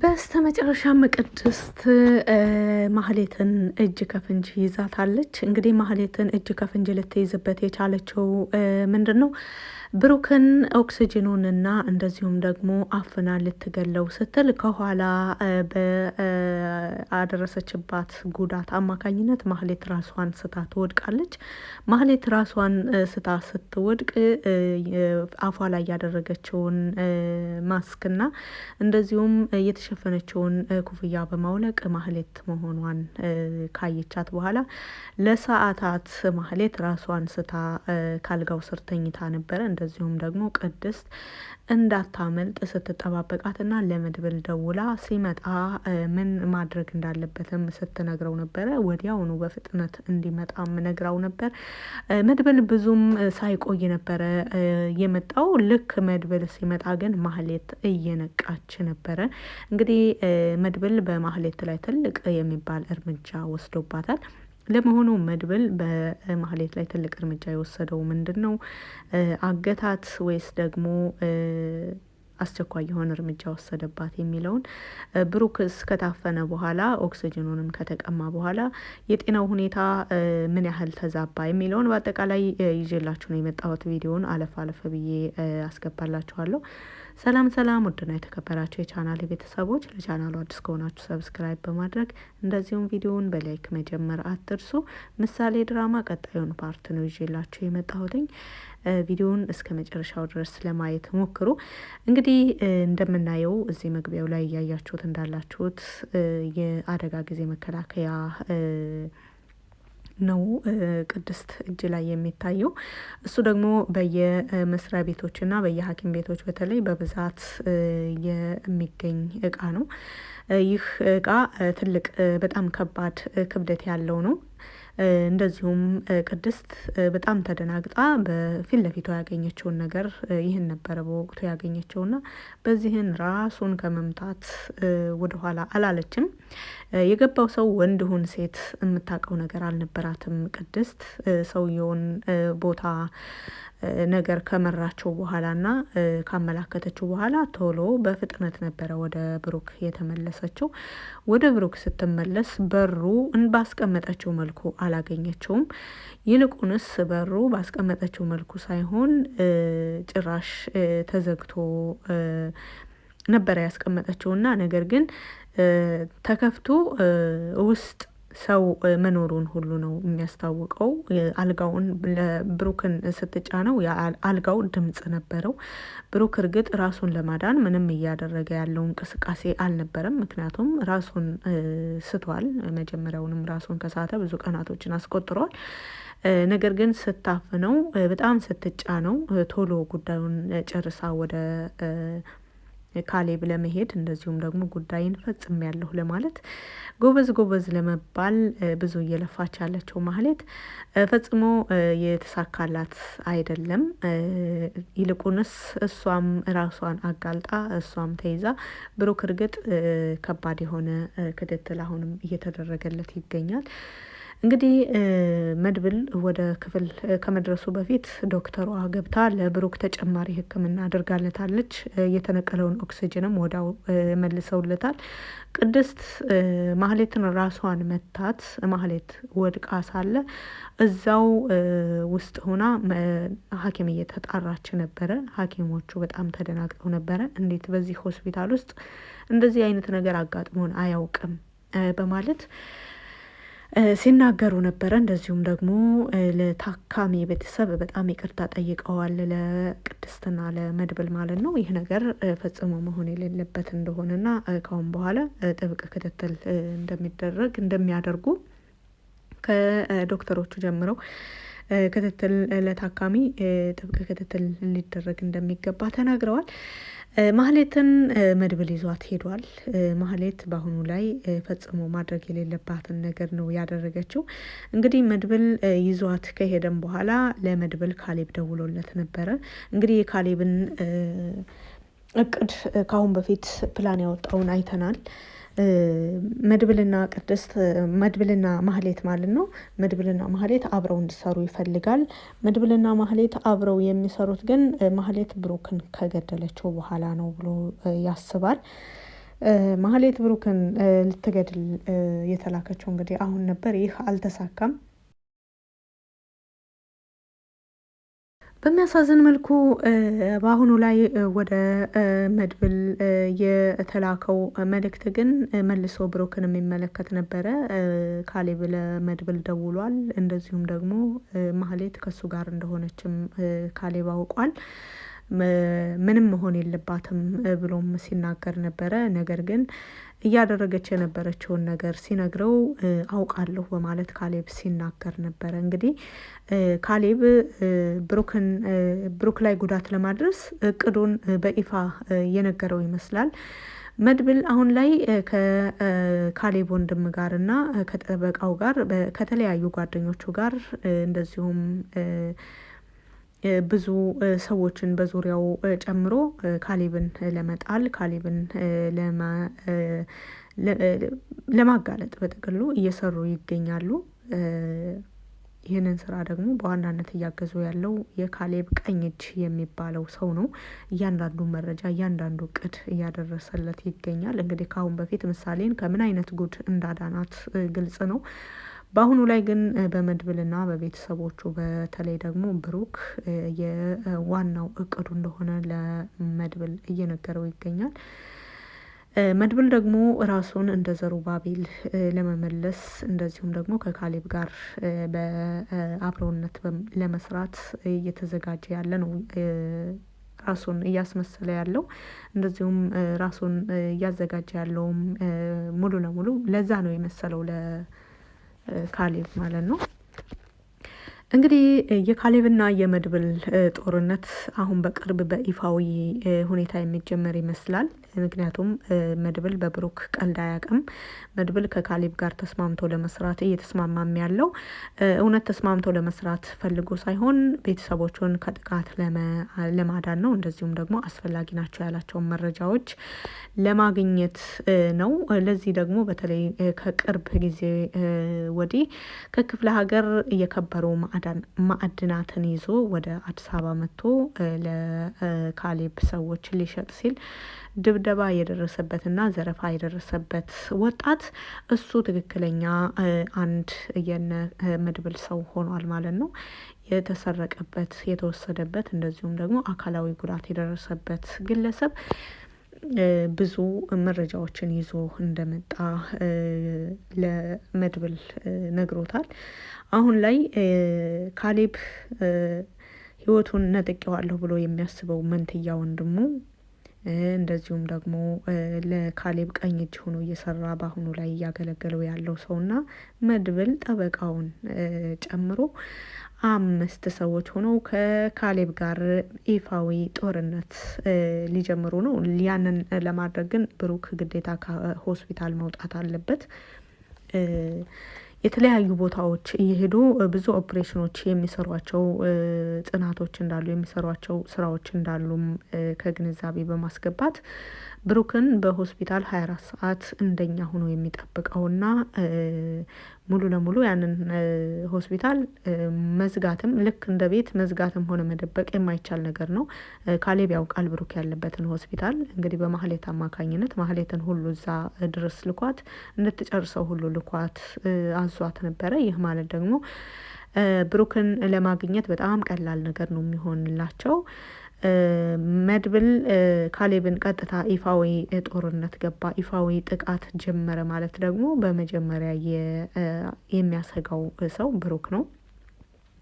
በስተመጨረሻም ቅድስት ማህሌትን እጅ ከፍንጅ ይዛታለች። እንግዲህ ማህሌትን እጅ ከፍንጅ ልትይዝበት የቻለችው ምንድን ነው? ብሩክን ኦክስጅኑንና እንደዚሁም ደግሞ አፍና ልትገለው ስትል ከኋላ በአደረሰችባት ጉዳት አማካኝነት ማህሌት ራሷን ስታ ትወድቃለች። ማህሌት ራሷን ስታ ስትወድቅ አፏ ላይ ያደረገችውን ማስክና እንደዚሁም የተሸፈነችውን ኩፍያ በማውለቅ ማህሌት መሆኗን ካየቻት በኋላ ለሰዓታት ማህሌት ራሷን ስታ ካልጋው ስር ተኝታ ነበረ። እንደዚሁም ደግሞ ቅድስት እንዳታመልጥ ስትጠባበቃትና ለመድብል ደውላ ሲመጣ ምን ማድረግ እንዳለበትም ስትነግረው ነበረ። ወዲያውኑ በፍጥነት እንዲመጣም ነግራው ነበር። መድብል ብዙም ሳይቆይ ነበረ የመጣው። ልክ መድብል ሲመጣ ግን ማህሌት እየነቃች ነበረ። እንግዲህ መድብል በማህሌት ላይ ትልቅ የሚባል እርምጃ ወስዶባታል። ለመሆኑ መድብል በማህሌት ላይ ትልቅ እርምጃ የወሰደው ምንድን ነው? አገታት ወይስ ደግሞ አስቸኳይ የሆነ እርምጃ ወሰደባት የሚለውን ብሩክስ ከታፈነ በኋላ ኦክስጅኑንም ከተቀማ በኋላ የጤናው ሁኔታ ምን ያህል ተዛባ የሚለውን በአጠቃላይ ይዤላችሁ ነው የመጣሁት። ቪዲዮውን አለፍ አለፍ ብዬ አስገባላችኋለሁ። ሰላም ሰላም፣ ውድና የተከበራችሁ የቻናል ቤተሰቦች፣ ለቻናሉ አዲስ ከሆናችሁ ሰብስክራይብ በማድረግ እንደዚሁም ቪዲዮውን በላይክ መጀመር አትርሱ። ምሳሌ ድራማ ቀጣዩን ፓርት ነው ይዤላችሁ የመጣሁትኝ። ቪዲዮውን እስከ መጨረሻው ድረስ ለማየት ሞክሩ። እንግዲህ እንደምናየው እዚህ መግቢያው ላይ እያያችሁት እንዳላችሁት የአደጋ ጊዜ መከላከያ ነው ቅድስት እጅ ላይ የሚታየው። እሱ ደግሞ በየመስሪያ ቤቶችና በየሐኪም ቤቶች በተለይ በብዛት የሚገኝ እቃ ነው። ይህ እቃ ትልቅ በጣም ከባድ ክብደት ያለው ነው። እንደዚሁም ቅድስት በጣም ተደናግጣ በፊት ለፊቷ ያገኘችውን ነገር ይህን ነበረ በወቅቱ ያገኘችውና በዚህን ራሱን ከመምታት ወደኋላ አላለችም። የገባው ሰው ወንድ ሁን ሴት የምታውቀው ነገር አልነበራትም። ቅድስት ሰውየውን ቦታ ነገር ከመራቸው በኋላና ካመላከተችው በኋላ ቶሎ በፍጥነት ነበረ ወደ ብሩክ የተመለሰችው። ወደ ብሩክ ስትመለስ በሩ ባስቀመጠችው መልኩ አላገኘችውም። ይልቁንስ በሩ ባስቀመጠችው መልኩ ሳይሆን ጭራሽ ተዘግቶ ነበረ ያስቀመጠችውና ነገር ግን ተከፍቶ ውስጥ ሰው መኖሩን ሁሉ ነው የሚያስታውቀው። አልጋውን ለብሩክን ስትጫነው አልጋው ድምጽ ነበረው። ብሩክ እርግጥ ራሱን ለማዳን ምንም እያደረገ ያለው እንቅስቃሴ አልነበረም። ምክንያቱም ራሱን ስቷል። መጀመሪያውንም ራሱን ከሳተ ብዙ ቀናቶችን አስቆጥሯል። ነገር ግን ስታፍነው በጣም ስትጫነው ቶሎ ጉዳዩን ጨርሳ ወደ ካሌብ ለመሄድ እንደዚሁም ደግሞ ጉዳይን ፈጽሜያለሁ ለማለት ጎበዝ ጎበዝ ለመባል ብዙ እየለፋች ያለችው ማህሌት ፈጽሞ የተሳካላት አይደለም። ይልቁንስ እሷም ራሷን አጋልጣ እሷም ተይዛ ብሩክ እርግጥ ከባድ የሆነ ክትትል አሁንም እየተደረገለት ይገኛል። እንግዲህ መድብል ወደ ክፍል ከመድረሱ በፊት ዶክተሯ ገብታ ለብሩክ ተጨማሪ ሕክምና አድርጋለታለች። የተነቀለውን ኦክሲጅንም ወዳው መልሰውለታል። ቅድስት ማህሌትን ራሷን መታት። ማህሌት ወድቃ ሳለ እዛው ውስጥ ሆና ሐኪም እየተጣራች ነበረ። ሐኪሞቹ በጣም ተደናግጠው ነበረ። እንዴት በዚህ ሆስፒታል ውስጥ እንደዚህ አይነት ነገር አጋጥሞን አያውቅም በማለት ሲናገሩ ነበረ። እንደዚሁም ደግሞ ለታካሚ ቤተሰብ በጣም ይቅርታ ጠይቀዋል፣ ለቅድስትና ለመድብል ማለት ነው። ይህ ነገር ፈጽሞ መሆን የሌለበት እንደሆነና ካሁን በኋላ ጥብቅ ክትትል እንደሚያደርጉ ከዶክተሮቹ ጀምረው ክትትል ለታካሚ ጥብቅ ክትትል ሊደረግ እንደሚገባ ተናግረዋል። ማህሌትን መድብል ይዟት ሄዷል። ማህሌት በአሁኑ ላይ ፈጽሞ ማድረግ የሌለባትን ነገር ነው ያደረገችው። እንግዲህ መድብል ይዟት ከሄደም በኋላ ለመድብል ካሌብ ደውሎለት ነበረ። እንግዲህ የካሌብን እቅድ ከአሁን በፊት ፕላን ያወጣውን አይተናል። መድብልና ማህሌት ማለት ነው። መድብልና ማህሌት አብረው እንዲሰሩ ይፈልጋል። መድብልና ማህሌት አብረው የሚሰሩት ግን ማህሌት ብሩክን ከገደለችው በኋላ ነው ብሎ ያስባል። ማህሌት ብሩክን ልትገድል የተላከችው እንግዲህ አሁን ነበር። ይህ አልተሳካም። በሚያሳዝን መልኩ በአሁኑ ላይ ወደ መድብል የተላከው መልእክት ግን መልሶ ብሩክን የሚመለከት ነበረ። ካሌብ ለመድብል ደውሏል። እንደዚሁም ደግሞ ማህሌት ከሱ ጋር እንደሆነችም ካሌብ አውቋል። ምንም መሆን የለባትም ብሎም ሲናገር ነበረ። ነገር ግን እያደረገች የነበረችውን ነገር ሲነግረው አውቃለሁ በማለት ካሌብ ሲናገር ነበረ። እንግዲህ ካሌብ ብሩክ ላይ ጉዳት ለማድረስ እቅዱን በይፋ የነገረው ይመስላል። መድብል አሁን ላይ ከካሌብ ወንድም ጋር እና ከጠበቃው ጋር ከተለያዩ ጓደኞቹ ጋር እንደዚሁም ብዙ ሰዎችን በዙሪያው ጨምሮ ካሌብን ለመጣል ካሌብን ለማጋለጥ በጥቅሉ እየሰሩ ይገኛሉ። ይህንን ስራ ደግሞ በዋናነት እያገዙ ያለው የካሌብ ቀኝ እጅ የሚባለው ሰው ነው። እያንዳንዱ መረጃ እያንዳንዱ እቅድ እያደረሰለት ይገኛል። እንግዲህ ከአሁን በፊት ምሳሌን ከምን አይነት ጉድ እንዳዳናት ግልጽ ነው። በአሁኑ ላይ ግን በመድብልና በቤተሰቦቹ በተለይ ደግሞ ብሩክ የዋናው እቅዱ እንደሆነ ለመድብል እየነገረው ይገኛል። መድብል ደግሞ ራሱን እንደ ዘሩባቤል ለመመለስ እንደዚሁም ደግሞ ከካሌብ ጋር በአብሮነት ለመስራት እየተዘጋጀ ያለ ነው። ራሱን እያስመሰለ ያለው እንደዚሁም ራሱን እያዘጋጀ ያለውም ሙሉ ለሙሉ ለዛ ነው የመሰለው ለካሌብ ማለት ነው። እንግዲህ የካሌብና የመድብል ጦርነት አሁን በቅርብ በይፋዊ ሁኔታ የሚጀመር ይመስላል። ምክንያቱም መድብል በብሩክ ቀልድ አያውቅም። መድብል ከካሌብ ጋር ተስማምቶ ለመስራት እየተስማማም ያለው እውነት ተስማምቶ ለመስራት ፈልጎ ሳይሆን ቤተሰቦቹን ከጥቃት ለማዳን ነው። እንደዚሁም ደግሞ አስፈላጊ ናቸው ያላቸውን መረጃዎች ለማግኘት ነው። ለዚህ ደግሞ በተለይ ከቅርብ ጊዜ ወዲህ ከክፍለ ሀገር እየከበሩ ማዕድናትን ይዞ ወደ አዲስ አበባ መጥቶ ለካሌብ ሰዎች ሊሸጥ ሲል ድብደባ የደረሰበትና ዘረፋ የደረሰበት ወጣት እሱ ትክክለኛ አንድ የነ መድብል ሰው ሆኗል ማለት ነው። የተሰረቀበት የተወሰደበት እንደዚሁም ደግሞ አካላዊ ጉዳት የደረሰበት ግለሰብ ብዙ መረጃዎችን ይዞ እንደመጣ ለመድብል ነግሮታል። አሁን ላይ ካሌብ ህይወቱን ነጥቄዋለሁ ብሎ የሚያስበው መንትያ ወንድሙ እንደዚሁም ደግሞ ለካሌብ ቀኝ እጅ ሆኖ እየሰራ በአሁኑ ላይ እያገለገለው ያለው ሰውና መድብል ጠበቃውን ጨምሮ 5 ሰዎች ሆነው ከካሌብ ጋር ይፋዊ ጦርነት ሊጀምሩ ነው። ያንን ለማድረግ ግን ብሩክ ግዴታ ከሆስፒታል መውጣት አለበት። የተለያዩ ቦታዎች እየሄዱ ብዙ ኦፕሬሽኖች የሚሰሯቸው ጥናቶች እንዳሉ የሚሰሯቸው ስራዎች እንዳሉም ከግንዛቤ በማስገባት ብሩክን በሆስፒታል 24 ሰዓት እንደኛ ሆኖ የሚጠብቀውና ሙሉ ለሙሉ ያንን ሆስፒታል መዝጋትም ልክ እንደ ቤት መዝጋትም ሆነ መደበቅ የማይቻል ነገር ነው። ካሌብ ያውቃል ብሩክ ያለበትን ሆስፒታል። እንግዲህ በማህሌት አማካኝነት ማህሌትን ሁሉ እዛ ድረስ ልኳት እንድትጨርሰው ሁሉ ልኳት አዟት ነበረ። ይህ ማለት ደግሞ ብሩክን ለማግኘት በጣም ቀላል ነገር ነው የሚሆንላቸው። መድብል ካሌብን ቀጥታ ይፋዊ ጦርነት ገባ፣ ይፋዊ ጥቃት ጀመረ ማለት ደግሞ በመጀመሪያ የሚያሰጋው ሰው ብሩክ ነው።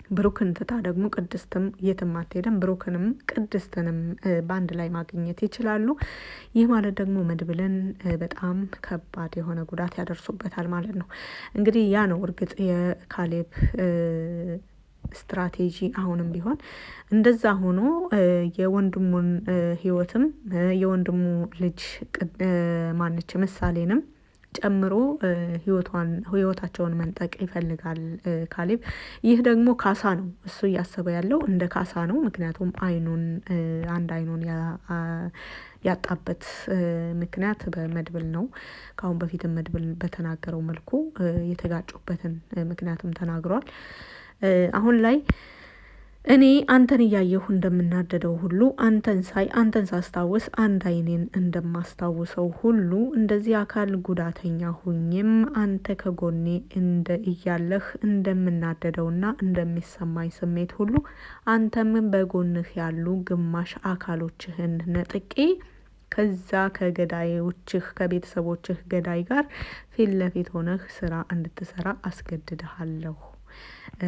ብሩክን ትታ ደግሞ ቅድስትም የትም አትሄድም። ብሩክንም ቅድስትንም በአንድ ላይ ማግኘት ይችላሉ። ይህ ማለት ደግሞ መድብልን በጣም ከባድ የሆነ ጉዳት ያደርሱበታል ማለት ነው። እንግዲህ ያ ነው እርግጥ የካሌብ ስትራቴጂ። አሁንም ቢሆን እንደዛ ሆኖ የወንድሙን ህይወትም የወንድሙ ልጅ ማነች ምሳሌንም ጨምሮ ህይወታቸውን መንጠቅ ይፈልጋል ካሌብ። ይህ ደግሞ ካሳ ነው፣ እሱ እያሰበ ያለው እንደ ካሳ ነው። ምክንያቱም አንድ አይኑን ያጣበት ምክንያት በመድብል ነው። ከአሁን በፊትም መድብል በተናገረው መልኩ የተጋጩበትን ምክንያትም ተናግሯል። አሁን ላይ እኔ አንተን እያየሁ እንደምናደደው ሁሉ አንተን ሳስታውስ አንድ አይኔን እንደማስታውሰው ሁሉ እንደዚህ አካል ጉዳተኛ ሁኝም አንተ ከጎኔ እያለህ እንደምናደደውና እንደሚሰማኝ ስሜት ሁሉ አንተም በጎንህ ያሉ ግማሽ አካሎችህን ነጥቄ ከዛ ከገዳዮችህ ከቤተሰቦችህ ገዳይ ጋር ፊት ለፊት ሆነህ ስራ እንድትሰራ አስገድድሃለሁ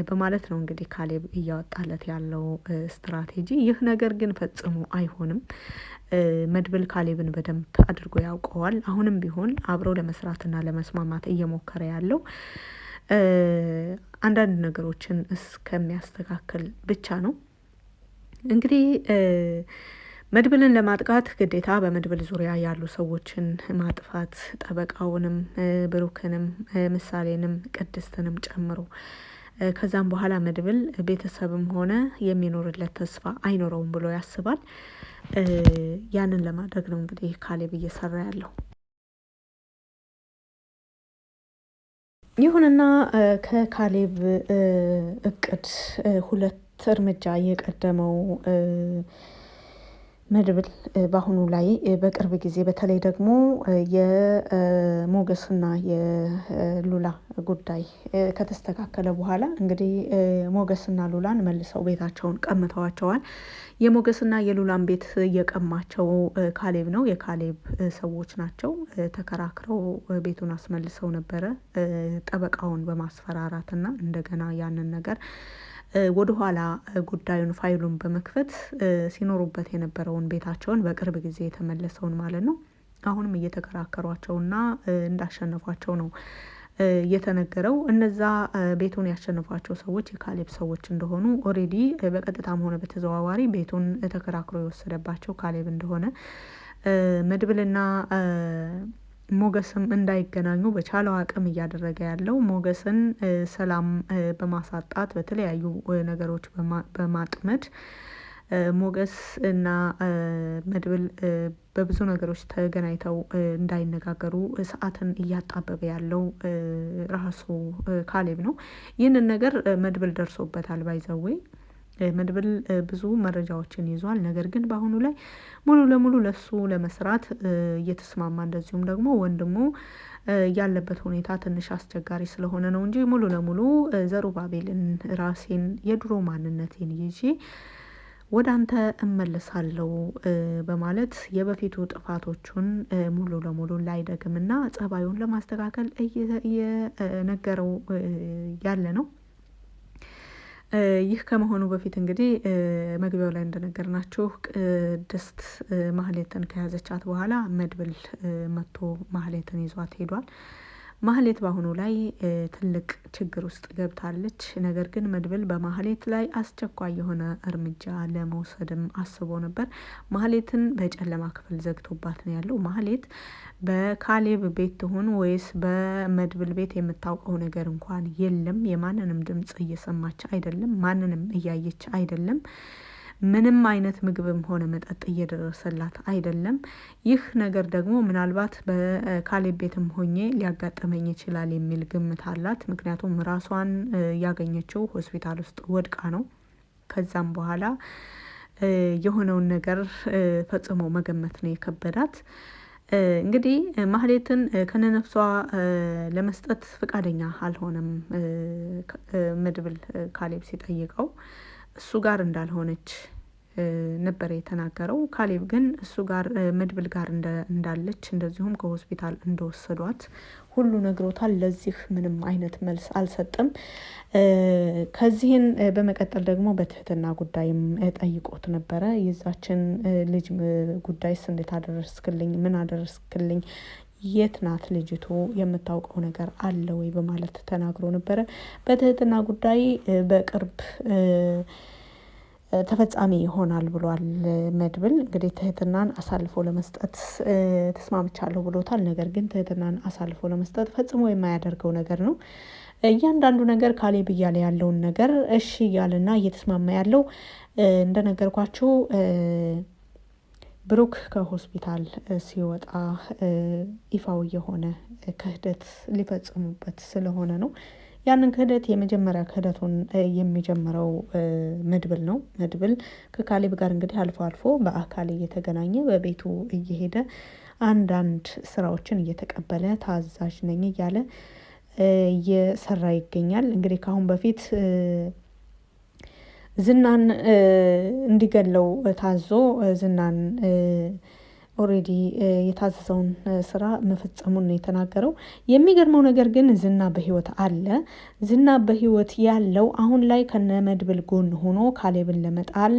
በማለት ነው እንግዲህ ካሌብ እያወጣለት ያለው ስትራቴጂ። ይህ ነገር ግን ፈጽሞ አይሆንም። መድብል ካሌብን በደንብ አድርጎ ያውቀዋል። አሁንም ቢሆን አብረው ለመስራትና ለመስማማት እየሞከረ ያለው አንዳንድ ነገሮችን እስከሚያስተካክል ብቻ ነው። እንግዲህ መድብልን ለማጥቃት ግዴታ በመድብል ዙሪያ ያሉ ሰዎችን ማጥፋት፣ ጠበቃውንም፣ ብሩክንም፣ ምሳሌንም፣ ቅድስትንም ጨምሮ ከዛም በኋላ መድብል ቤተሰብም ሆነ የሚኖርለት ተስፋ አይኖረውም ብሎ ያስባል። ያንን ለማድረግ ነው እንግዲህ ካሌብ እየሰራ ያለው። ይሁንና ከካሌብ እቅድ ሁለት እርምጃ የቀደመው መድብል በአሁኑ ላይ በቅርብ ጊዜ በተለይ ደግሞ የሞገስና የሉላ ጉዳይ ከተስተካከለ በኋላ እንግዲህ ሞገስና ሉላን መልሰው ቤታቸውን ቀምተዋቸዋል። የሞገስና የሉላን ቤት እየቀማቸው ካሌብ ነው። የካሌብ ሰዎች ናቸው። ተከራክረው ቤቱን አስመልሰው ነበረ ጠበቃውን በማስፈራራትና እንደገና ያንን ነገር ወደኋላ ጉዳዩን ፋይሉን በመክፈት ሲኖሩበት የነበረውን ቤታቸውን በቅርብ ጊዜ የተመለሰውን ማለት ነው አሁንም እየተከራከሯቸውና እንዳሸነፏቸው ነው የተነገረው። እነዛ ቤቱን ያሸነፏቸው ሰዎች የካሌብ ሰዎች እንደሆኑ ኦሬዲ በቀጥታም ሆነ በተዘዋዋሪ ቤቱን ተከራክሮ የወሰደባቸው ካሌብ እንደሆነ መድብልና ሞገስም እንዳይገናኙ በቻለው አቅም እያደረገ ያለው ሞገስን ሰላም በማሳጣት በተለያዩ ነገሮች በማጥመድ ሞገስ እና መድብል በብዙ ነገሮች ተገናኝተው እንዳይነጋገሩ ሰዓትን እያጣበበ ያለው ራሱ ካሌብ ነው። ይህንን ነገር መድብል ደርሶበታል። ባይዘዌ መድብል ብዙ መረጃዎችን ይዟል። ነገር ግን በአሁኑ ላይ ሙሉ ለሙሉ ለሱ ለመስራት እየተስማማ እንደዚሁም ደግሞ ወንድሙ ያለበት ሁኔታ ትንሽ አስቸጋሪ ስለሆነ ነው እንጂ ሙሉ ለሙሉ ዘሩባቤልን ራሴን የድሮ ማንነቴን ይዤ ወደ አንተ እመለሳለሁ በማለት የበፊቱ ጥፋቶቹን ሙሉ ለሙሉ ላይደግምና ጸባዩን ለማስተካከል እየነገረው ያለ ነው። ይህ ከመሆኑ በፊት እንግዲህ መግቢያው ላይ እንደነገርናችሁ ቅድስት ማህሌትን ከያዘቻት በኋላ መድብል መጥቶ ማህሌትን ይዟት ሄዷል። ማህሌት በአሁኑ ላይ ትልቅ ችግር ውስጥ ገብታለች። ነገር ግን መድብል በማህሌት ላይ አስቸኳይ የሆነ እርምጃ ለመውሰድም አስቦ ነበር። ማህሌትን በጨለማ ክፍል ዘግቶባት ነው ያለው። ማህሌት በካሌብ ቤት ትሆን ወይስ በመድብል ቤት የምታውቀው ነገር እንኳን የለም። የማንንም ድምጽ እየሰማች አይደለም። ማንንም እያየች አይደለም። ምንም አይነት ምግብም ሆነ መጠጥ እየደረሰላት አይደለም። ይህ ነገር ደግሞ ምናልባት በካሌብ ቤትም ሆኜ ሊያጋጥመኝ ይችላል የሚል ግምት አላት። ምክንያቱም ራሷን ያገኘችው ሆስፒታል ውስጥ ወድቃ ነው። ከዛም በኋላ የሆነውን ነገር ፈጽሞ መገመት ነው የከበዳት። እንግዲህ ማህሌትን ከነነፍሷ ለመስጠት ፈቃደኛ አልሆነም መድብል ካሌብ ሲጠይቀው እሱ ጋር እንዳልሆነች ነበር የተናገረው። ካሌብ ግን እሱ ጋር መድብል ጋር እንዳለች እንደዚሁም ከሆስፒታል እንደወሰዷት ሁሉ ነግሮታል። ለዚህ ምንም አይነት መልስ አልሰጥም። ከዚህን በመቀጠል ደግሞ በትህትና ጉዳይም ጠይቆት ነበረ። የዛችን ልጅ ጉዳይስ እንዴት አደረስክልኝ? ምን አደረስክልኝ? የት ናት ልጅቱ? የምታውቀው ነገር አለ ወይ? በማለት ተናግሮ ነበረ። በትህትና ጉዳይ በቅርብ ተፈጻሚ ይሆናል ብሏል መድብል። እንግዲህ ትህትናን አሳልፎ ለመስጠት ተስማምቻለሁ ብሎታል። ነገር ግን ትህትናን አሳልፎ ለመስጠት ፈጽሞ የማያደርገው ነገር ነው። እያንዳንዱ ነገር ካሌብ እያለ ያለውን ነገር እሺ እያለና እየተስማማ ያለው እንደነገርኳችሁ ብሩክ ከሆስፒታል ሲወጣ ይፋዊ የሆነ ክህደት ሊፈጽሙበት ስለሆነ ነው። ያንን ክህደት የመጀመሪያ ክህደቱን የሚጀምረው መድብል ነው። መድብል ከካሌብ ጋር እንግዲህ አልፎ አልፎ በአካል እየተገናኘ በቤቱ እየሄደ አንዳንድ ስራዎችን እየተቀበለ ታዛዥ ነኝ እያለ እየሰራ ይገኛል። እንግዲህ ከአሁን በፊት ዝናን እንዲገለው ታዞ ዝናን ኦሬዲ የታዘዘውን ስራ መፈጸሙን ነው የተናገረው። የሚገርመው ነገር ግን ዝና በህይወት አለ። ዝና በህይወት ያለው አሁን ላይ ከነመድብል ጎን ሆኖ ካሌብን ለመጣል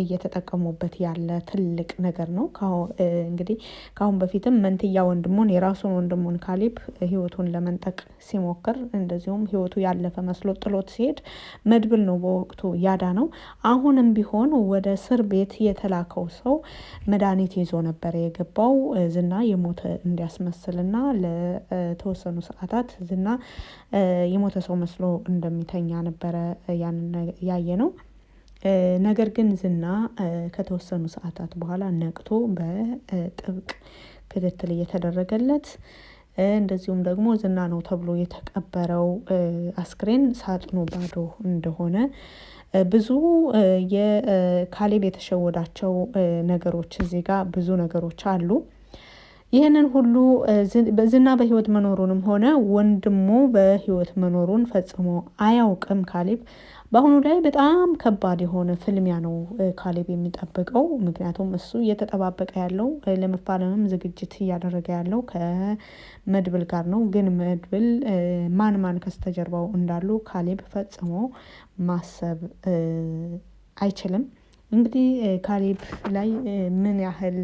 እየተጠቀሙበት ያለ ትልቅ ነገር ነው። እንግዲህ ከአሁን በፊትም መንትያ ወንድሙን የራሱን ወንድሙን ካሌብ ህይወቱን ለመንጠቅ ሲሞክር እንደዚሁም ህይወቱ ያለፈ መስሎ ጥሎት ሲሄድ መድብል ነው በወቅቱ ያዳ ነው። አሁንም ቢሆን ወደ እስር ቤት የተላከው ሰው መድኃኒት ይዞ ነበር የገባው ዝና የሞተ እንዲያስመስልና ለተወሰኑ ሰዓታት ዝና የሞተ ሰው መስሎ እንደሚተኛ ነበረ ያንን ያየ ነው። ነገር ግን ዝና ከተወሰኑ ሰዓታት በኋላ ነቅቶ በጥብቅ ክትትል እየተደረገለት እንደዚሁም ደግሞ ዝና ነው ተብሎ የተቀበረው አስክሬን ሳጥኑ ባዶ እንደሆነ ብዙ የካሌብ የተሸወዳቸው ነገሮች እዚህ ጋር ብዙ ነገሮች አሉ። ይህንን ሁሉ ዝና በህይወት መኖሩንም ሆነ ወንድሙ በህይወት መኖሩን ፈጽሞ አያውቅም ካሌብ። በአሁኑ ላይ በጣም ከባድ የሆነ ፍልሚያ ነው ካሌብ የሚጠብቀው። ምክንያቱም እሱ እየተጠባበቀ ያለው ለመፋለምም ዝግጅት እያደረገ ያለው ከመድብል ጋር ነው። ግን መድብል ማን ከስተጀርባው እንዳሉ ካሌብ ፈጽሞ ማሰብ አይችልም። እንግዲህ ካሌብ ላይ ምን ያህል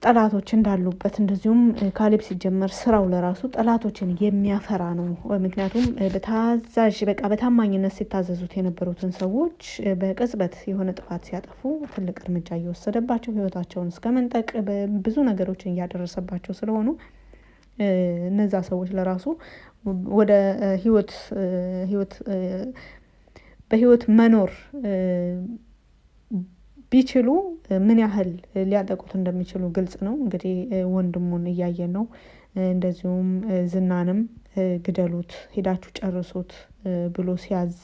ጠላቶች እንዳሉበት እንደዚሁም ካሌብ ሲጀመር ስራው ለራሱ ጠላቶችን የሚያፈራ ነው። ምክንያቱም በታዛዥ በቃ በታማኝነት ሲታዘዙት የነበሩትን ሰዎች በቅጽበት የሆነ ጥፋት ሲያጠፉ ትልቅ እርምጃ እየወሰደባቸው ህይወታቸውን እስከ መንጠቅ ብዙ ነገሮችን እያደረሰባቸው ስለሆኑ እነዛ ሰዎች ለራሱ ወደ በህይወት መኖር ቢችሉ ምን ያህል ሊያጠቁት እንደሚችሉ ግልጽ ነው። እንግዲህ ወንድሙን እያየን ነው። እንደዚሁም ዝናንም ግደሉት፣ ሄዳችሁ ጨርሱት ብሎ ሲያዝ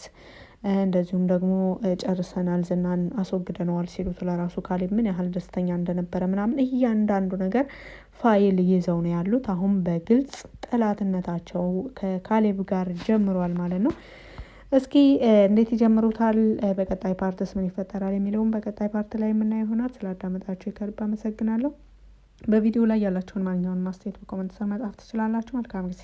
እንደዚሁም ደግሞ ጨርሰናል፣ ዝናን አስወግደነዋል ሲሉት ለራሱ ካሌብ ምን ያህል ደስተኛ እንደነበረ ምናምን እያንዳንዱ ነገር ፋይል ይዘው ነው ያሉት። አሁን በግልጽ ጠላትነታቸው ከካሌብ ጋር ጀምሯል ማለት ነው። እስኪ እንዴት ይጀምሩታል፣ በቀጣይ ፓርትስ ምን ይፈጠራል የሚለውን በቀጣይ ፓርት ላይ የምናየው ይሆናል። ስላዳመጣችሁ ከልብ አመሰግናለሁ። በቪዲዮ ላይ ያላችሁን ማንኛውን ማስተያየት በኮመንት ስር መጻፍ ትችላላችሁ። መልካም ጊዜ